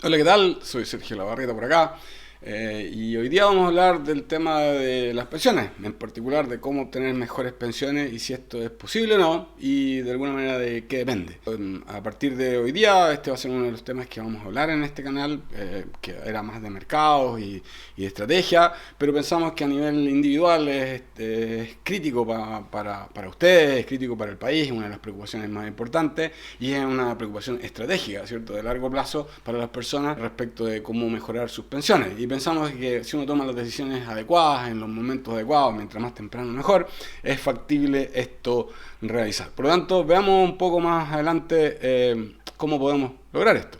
Hola, ¿qué tal? Soy Sergio Lavarrieta por acá. Y hoy día vamos a hablar del tema de las pensiones, en particular de cómo obtener mejores pensiones y si esto es posible o no, y de alguna manera de qué depende. A partir de hoy día, este va a ser uno de los temas que vamos a hablar en este canal, que era más de mercados y de estrategia, pero pensamos que a nivel individual es crítico para ustedes, es crítico para el país, es una de las preocupaciones más importantes y es una preocupación estratégica, ¿cierto?, de largo plazo para las personas respecto de cómo mejorar sus pensiones. Y pensamos que si uno toma las decisiones adecuadas, en los momentos adecuados, mientras más temprano mejor, es factible esto realizar. Por lo tanto, veamos un poco más adelante cómo podemos lograr esto.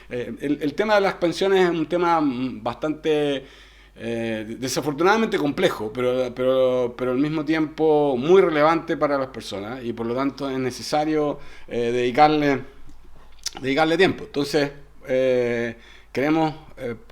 El tema de las pensiones es un tema bastante desafortunadamente complejo, pero al mismo tiempo muy relevante para las personas y por lo tanto es necesario dedicarle tiempo. Entonces, queremos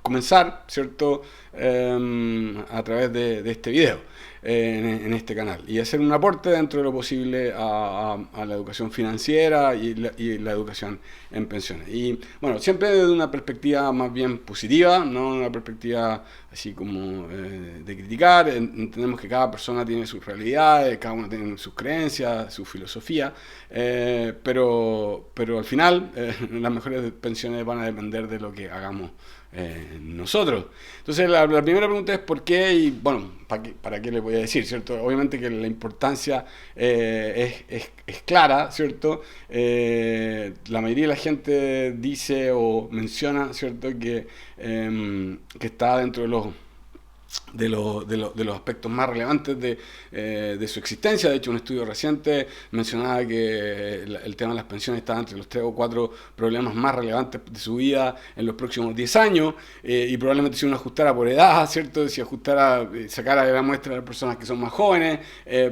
comenzar, ¿cierto?, a través de este video en este canal y hacer un aporte dentro de lo posible a la educación financiera y la educación en pensiones. Y bueno, siempre desde una perspectiva más bien positiva, no una perspectiva así como de criticar. Entendemos que cada persona tiene sus realidades, cada uno tiene sus creencias, su filosofía, pero al final las mejores pensiones van a depender de lo que hagamos nosotros. Entonces la primera pregunta es ¿por qué? Y bueno, ¿para qué les voy a decir? ¿Cierto? Obviamente que la importancia es clara, ¿cierto? La mayoría de la gente dice o menciona, ¿cierto?, que está dentro de los aspectos más relevantes de su existencia. De hecho, un estudio reciente mencionaba que el tema de las pensiones está entre los 3 o 4 problemas más relevantes de su vida en los próximos 10 años, y probablemente si uno ajustara por edad, ¿cierto?, si ajustara, sacara de la muestra a las personas que son más jóvenes,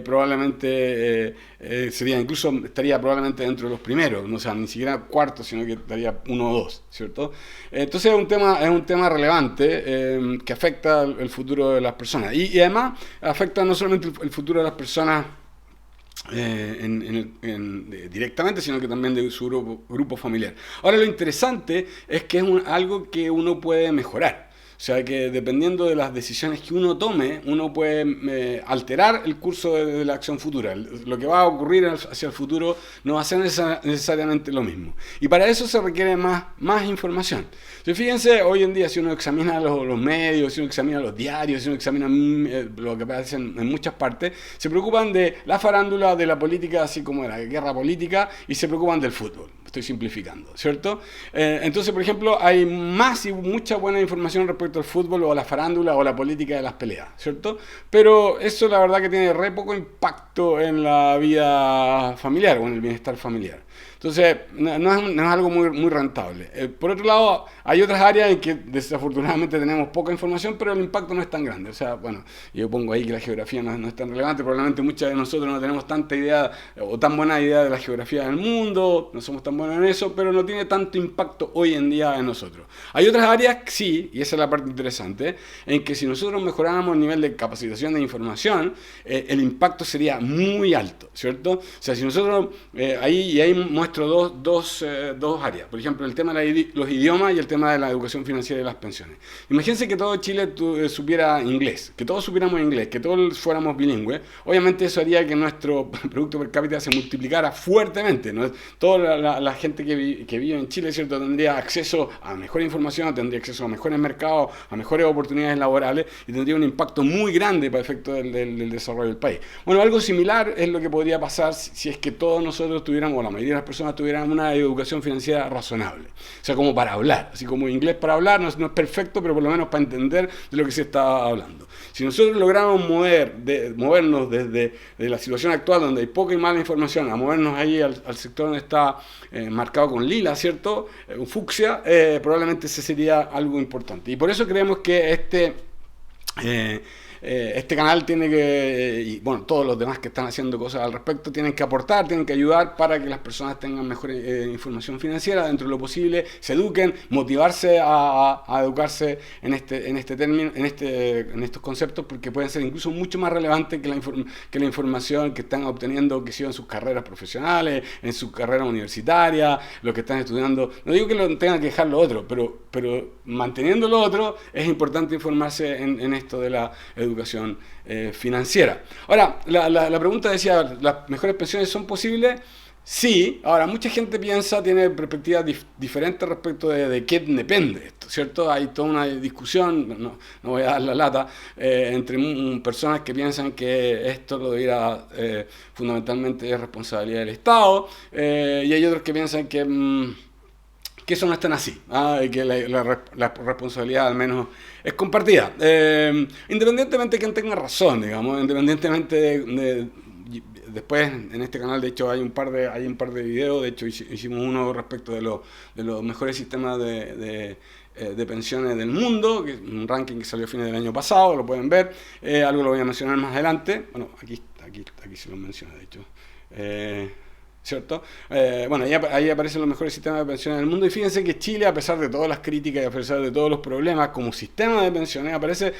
probablemente estaría probablemente dentro de los primeros, no sea, ni siquiera cuarto, sino que estaría 1 o 2, ¿cierto? Entonces es un tema relevante que afecta el futuro de las personas y además afecta no solamente el futuro de las personas directamente, sino que también de su grupo familiar. Ahora, lo interesante es que es algo que uno puede mejorar. O sea que dependiendo de las decisiones que uno tome, uno puede alterar el curso de la acción futura. Lo que va a ocurrir hacia el futuro no va a ser necesariamente lo mismo. Y para eso se requiere más información. Entonces, fíjense, hoy en día si uno examina los medios, si uno examina los diarios, si uno examina lo que aparece en muchas partes, se preocupan de la farándula, de la política, así como de la guerra política, y se preocupan del fútbol. Estoy simplificando, ¿cierto? Entonces, por ejemplo, hay más y mucha buena información respecto al fútbol o a la farándula o a la política de las peleas, ¿cierto? Pero eso la verdad que tiene re poco impacto en la vida familiar o en el bienestar familiar. Entonces, no es algo muy rentable. Por otro lado, hay otras áreas en que desafortunadamente tenemos poca información, pero el impacto no es tan grande. O sea, bueno, yo pongo ahí que la geografía no es tan relevante. Probablemente muchos de nosotros no tenemos tanta idea o tan buena idea de la geografía del mundo, no somos tan buenos en eso, pero no tiene tanto impacto hoy en día en nosotros. Hay otras áreas, sí, y esa es la parte interesante, en que si nosotros mejoráramos el nivel de capacitación de información, el impacto sería muy alto, ¿cierto? O sea, si nosotros, ahí muestro dos áreas. Por ejemplo, el tema de los idiomas y el tema de la educación financiera y las pensiones. Imagínense que todo Chile supiera inglés, que todos supiéramos inglés, que todos fuéramos bilingües. Obviamente eso haría que nuestro producto per cápita se multiplicara fuertemente, ¿no? Toda la gente que vive en Chile, ¿cierto?, tendría acceso a mejor información, tendría acceso a mejores mercados, a mejores oportunidades laborales y tendría un impacto muy grande para efecto del desarrollo del país. Bueno, algo similar es lo que podría pasar si es que todos nosotros tuviéramos, o la mayoría de las personas tuvieran una educación financiera razonable. O sea, como para hablar, así como inglés para hablar, no es perfecto, pero por lo menos para entender de lo que se está hablando. Si nosotros logramos movernos desde la situación actual, donde hay poca y mala información, a movernos ahí al sector donde está marcado con lila, ¿cierto?, un fucsia, probablemente ese sería algo importante. Y por eso creemos que este canal tiene que, y bueno, todos los demás que están haciendo cosas al respecto, tienen que aportar, tienen que ayudar para que las personas tengan mejor información financiera dentro de lo posible, se eduquen, motivarse a educarse en este término, en estos conceptos, porque pueden ser incluso mucho más relevantes que la información que están obteniendo, que sigan sus carreras profesionales, en su carrera universitaria, lo que están estudiando. No digo que tengan que dejar lo otro, pero manteniendo lo otro, es importante informarse en esto de la educación financiera. Ahora, la pregunta decía, ¿las mejores pensiones son posibles? Sí. Ahora, mucha gente tiene perspectivas diferentes respecto de qué depende esto, ¿cierto? Hay toda una discusión, no voy a dar la lata, entre personas que piensan que esto lo debiera fundamentalmente es responsabilidad del Estado, y hay otros que piensan que eso no es tan así, y que la responsabilidad al menos es compartida. Independientemente de quien tenga razón, digamos, independientemente después en este canal de hecho hay un par de videos, de hecho hicimos uno respecto de los mejores sistemas de pensiones del mundo, que es un ranking que salió a fines del año pasado, lo pueden ver, algo lo voy a mencionar más adelante, bueno, aquí se lo menciona de hecho. ¿Cierto? Bueno, ahí aparecen los mejores sistemas de pensiones del mundo, y fíjense que Chile, a pesar de todas las críticas y a pesar de todos los problemas, como sistema de pensiones aparece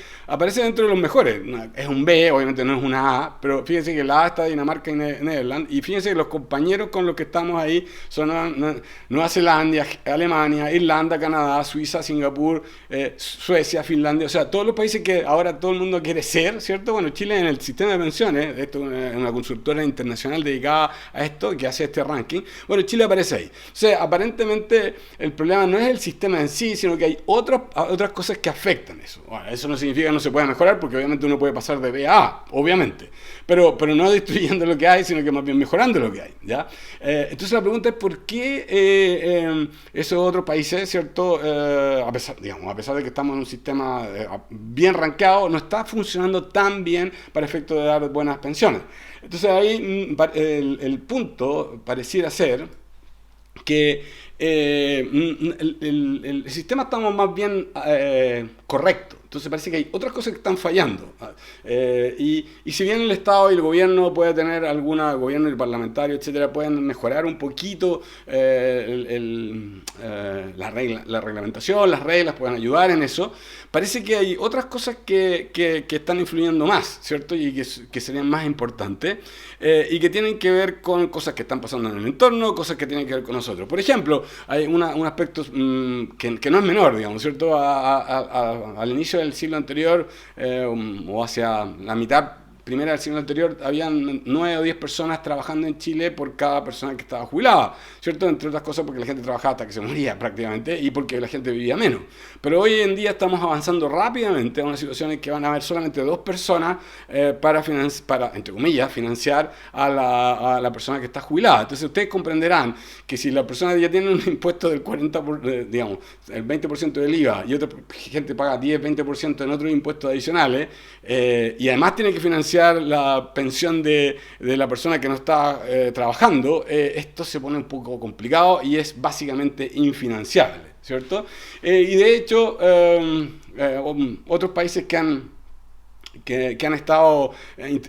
dentro de los mejores. Es un B, obviamente no es una A, pero fíjense que la A está Dinamarca y Netherlands, y fíjense que los compañeros con los que estamos ahí son Nueva Zelanda, Alemania, Irlanda, Canadá, Suiza, Singapur, Suecia, Finlandia, o sea, todos los países que ahora todo el mundo quiere ser, ¿cierto? Bueno, Chile en el sistema de pensiones, esto es una consultora internacional dedicada a esto, que hace este ranking, bueno, Chile aparece ahí. O sea, aparentemente el problema no es el sistema en sí, sino que hay otras cosas que afectan eso. Bueno, eso no significa que no se pueda mejorar, porque obviamente uno puede pasar de B a A, obviamente, pero no destruyendo lo que hay, sino que más bien mejorando lo que hay, ¿ya? Entonces la pregunta es por qué esos otros países, ¿cierto? A pesar de que estamos en un sistema bien rankeado, no está funcionando tan bien para efecto de dar buenas pensiones. Entonces ahí el punto pareciera ser que el sistema estamos más bien correcto. Entonces parece que hay otras cosas que están fallando. Y si bien el Estado y el gobierno puede tener gobierno y el parlamentario, etcétera, pueden mejorar un poquito la reglamentación, las reglas pueden ayudar en eso, parece que hay otras cosas que están influyendo más, ¿cierto? Y que serían más importantes, y que tienen que ver con cosas que están pasando en el entorno, cosas que tienen que ver con nosotros. Por ejemplo, hay un aspecto que no es menor, digamos, ¿cierto? Al inicio del siglo anterior, o hacia la mitad primera del siglo anterior, habían 9 o 10 personas trabajando en Chile por cada persona que estaba jubilada, ¿cierto? Entre otras cosas porque la gente trabajaba hasta que se moría prácticamente, y porque la gente vivía menos. Pero hoy en día estamos avanzando rápidamente a una situación en que van a haber solamente 2 personas para, entre comillas, financiar a la persona que está jubilada. Entonces ustedes comprenderán que si la persona ya tiene un impuesto del 40%, digamos, el 20% del IVA, y otra gente paga 10-20% en otros impuestos adicionales, y además tiene que financiar la pensión de la persona que no está trabajando, esto se pone un poco complicado y es básicamente infinanciable, ¿cierto? Y de hecho, otros países que han estado,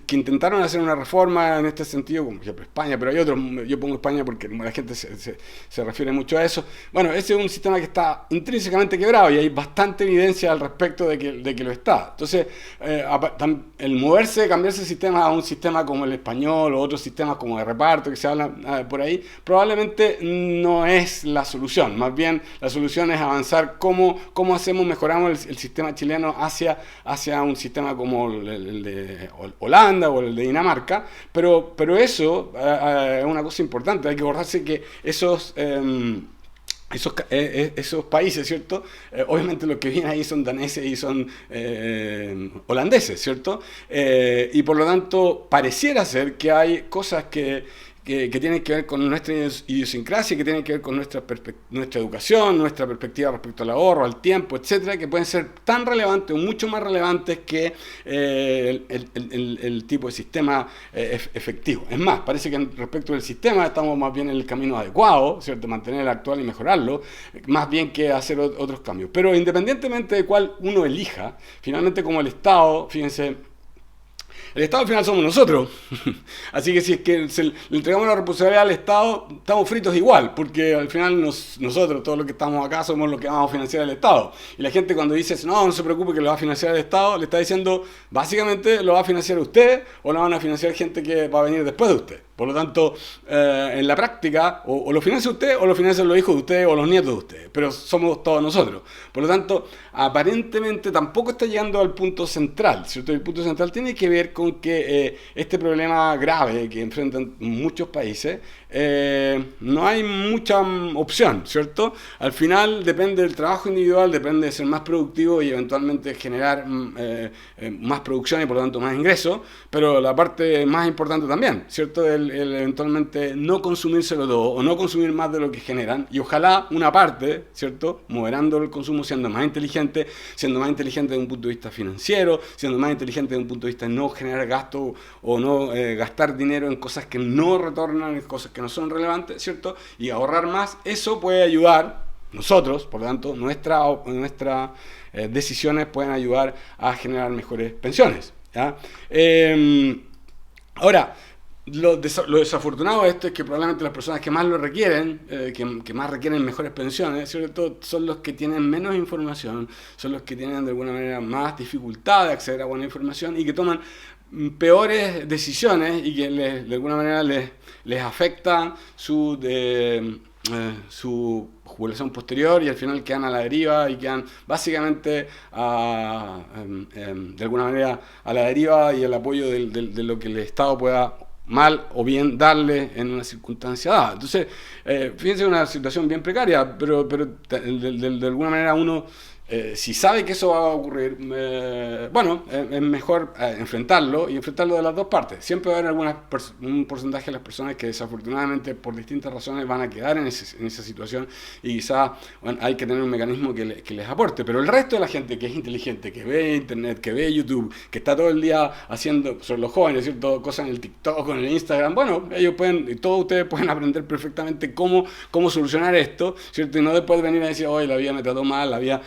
que intentaron hacer una reforma en este sentido, como por ejemplo España, pero hay otros, yo pongo España porque la gente se refiere mucho a eso. Bueno, ese es un sistema que está intrínsecamente quebrado y hay bastante evidencia al respecto de que lo está. Entonces, el moverse, cambiarse el sistema a un sistema como el español o otros sistemas como de reparto que se habla por ahí, probablemente no es la solución. Más bien, la solución es avanzar cómo mejoramos el sistema chileno hacia un sistema como el de Holanda o el de Dinamarca, pero eso es una cosa importante. Hay que acordarse que esos países, ¿cierto? Obviamente los que vienen ahí son daneses y son holandeses, ¿cierto? Y por lo tanto pareciera ser que hay cosas que que tienen que ver con nuestra idiosincrasia, que tienen que ver con nuestra educación, nuestra perspectiva respecto al ahorro, al tiempo, etcétera, que pueden ser tan relevantes o mucho más relevantes que el tipo de sistema efectivo. Es más, parece que respecto del sistema estamos más bien en el camino adecuado, ¿cierto? Mantener el actual y mejorarlo, más bien que hacer otros cambios. Pero independientemente de cuál uno elija, finalmente como el Estado, fíjense, el Estado al final somos nosotros. Así que si es que le entregamos la responsabilidad al Estado, estamos fritos igual, porque al final nosotros, todos los que estamos acá, somos los que vamos a financiar el Estado. Y la gente cuando dice, no se preocupe que lo va a financiar el Estado, le está diciendo, básicamente lo va a financiar usted o lo van a financiar gente que va a venir después de usted. Por lo tanto, en la práctica, o lo financia usted, o lo financian los hijos de usted, o los nietos de usted. Pero somos todos nosotros. Por lo tanto, aparentemente tampoco está llegando al punto central, ¿cierto? El punto central tiene que ver con que este problema grave que enfrentan muchos países, no hay mucha opción, ¿cierto? Al final depende del trabajo individual, depende de ser más productivo y eventualmente generar más producción y por lo tanto más ingresos, pero la parte más importante también, ¿cierto? El eventualmente no consumírselo todo o no consumir más de lo que generan y ojalá una parte, ¿cierto? Moderando el consumo, siendo más inteligente desde un punto de vista financiero, siendo más inteligente desde un punto de vista de no generar gasto o no gastar dinero en cosas que no retornan, en cosas que no son relevantes, ¿cierto? Y ahorrar más, eso puede ayudar, nosotros, por lo tanto, nuestras decisiones pueden ayudar a generar mejores pensiones, ¿ya? Ahora, lo desafortunado de esto es que probablemente las personas que más lo requieren, que más requieren mejores pensiones, sobre todo son los que tienen menos información, son los que tienen de alguna manera más dificultad de acceder a buena información y que toman peores decisiones y que de alguna manera les afecta su jubilación posterior y al final quedan a la deriva y quedan básicamente de alguna manera a la deriva y el apoyo de lo que el Estado pueda mal o bien darle en una circunstancia dada. Entonces, fíjense, una situación bien precaria, pero de alguna manera uno, si sabe que eso va a ocurrir, es mejor enfrentarlo y enfrentarlo de las dos partes. Siempre va a haber un porcentaje de las personas que desafortunadamente por distintas razones van a quedar en esa situación y quizás hay que tener un mecanismo que les aporte. Pero el resto de la gente que es inteligente, que ve internet, que ve YouTube, que está todo el día haciendo, sobre los jóvenes, ¿cierto? Cosas en el TikTok o en el Instagram, todos ustedes pueden aprender perfectamente cómo solucionar esto, ¿cierto? Y no después venir a decir, oye, la vida me trató mal, la vida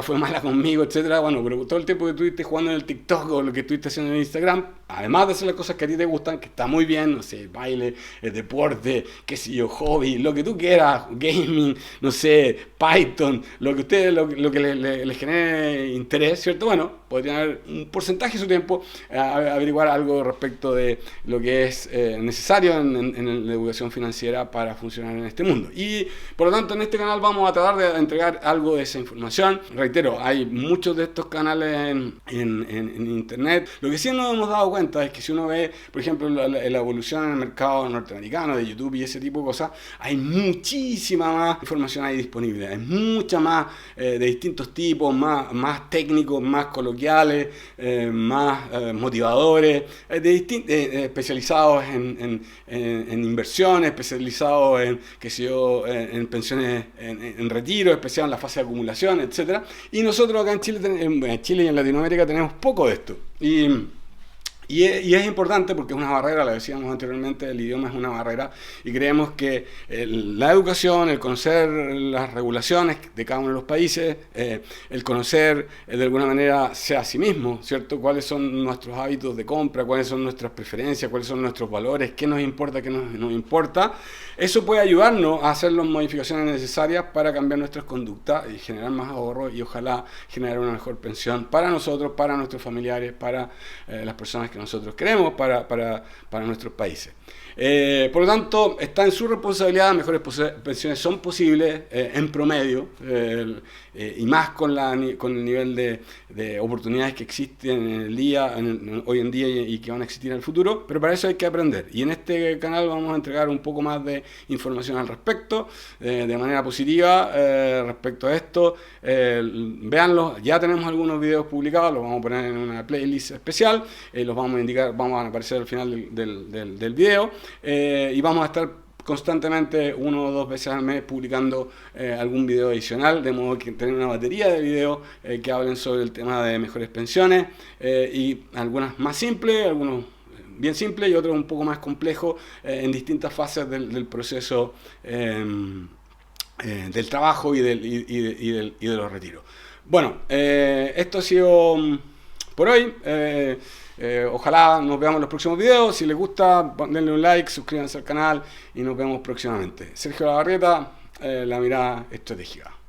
fue mala conmigo, etcétera. Bueno, pero todo el tiempo que estuviste jugando en el TikTok o lo que estuviste haciendo en Instagram, además de hacer las cosas que a ti te gustan, que está muy bien, no sé, baile, deporte, qué sé yo, hobby, lo que tú quieras, gaming, no sé, Python, lo que ustedes, lo que les genere interés, ¿cierto? Bueno, podrían haber un porcentaje de su tiempo averiguar algo respecto de lo que es necesario en la educación financiera para funcionar en este mundo. Y por lo tanto en este canal vamos a tratar de entregar algo de esa información. Reitero, hay muchos de estos canales en internet. Lo que sí nos hemos dado cuenta es que si uno ve, por ejemplo, la evolución en el mercado norteamericano de YouTube y ese tipo de cosas, hay muchísima más información ahí disponible. Hay mucha más de distintos tipos, más técnicos, más coloquiales, más motivadores, especializados en inversiones, especializados en, qué sé yo, en pensiones, en retiro, especial en la fase de acumulación, etcétera. Y nosotros acá en Chile y en Latinoamérica tenemos poco de esto. Y es importante porque es una barrera, lo decíamos anteriormente, el idioma es una barrera y creemos que la educación, el conocer las regulaciones de cada uno de los países, el conocer de alguna manera sea a sí mismo, ¿cierto? Cuáles son nuestros hábitos de compra, cuáles son nuestras preferencias, cuáles son nuestros valores, qué nos importa, qué no nos importa. Eso puede ayudarnos a hacer las modificaciones necesarias para cambiar nuestras conductas y generar más ahorro y ojalá generar una mejor pensión para nosotros, para nuestros familiares, para las personas que nosotros queremos, para nuestros países. Por lo tanto, está en su responsabilidad, mejores pensiones son posibles en promedio y más con el nivel de oportunidades que existen en el día, hoy en día y que van a existir en el futuro, pero para eso hay que aprender. Y en este canal vamos a entregar un poco más de información al respecto, de manera positiva respecto a esto. Véanlo, ya tenemos algunos videos publicados, los vamos a poner en una playlist especial, los vamos a indicar, vamos a aparecer al final del video. y vamos a estar constantemente 1 o 2 veces al mes publicando algún video adicional, de modo que tener una batería de videos que hablen sobre el tema de mejores pensiones, y algunas más simples, algunos bien simples y otros un poco más complejos, en distintas fases del proceso del trabajo y de los retiros. Bueno, esto ha sido por hoy. Ojalá nos veamos en los próximos videos. Si les gusta, denle un like, suscríbanse al canal y nos vemos próximamente. Sergio Labarrieta, La Mirada Estratégica.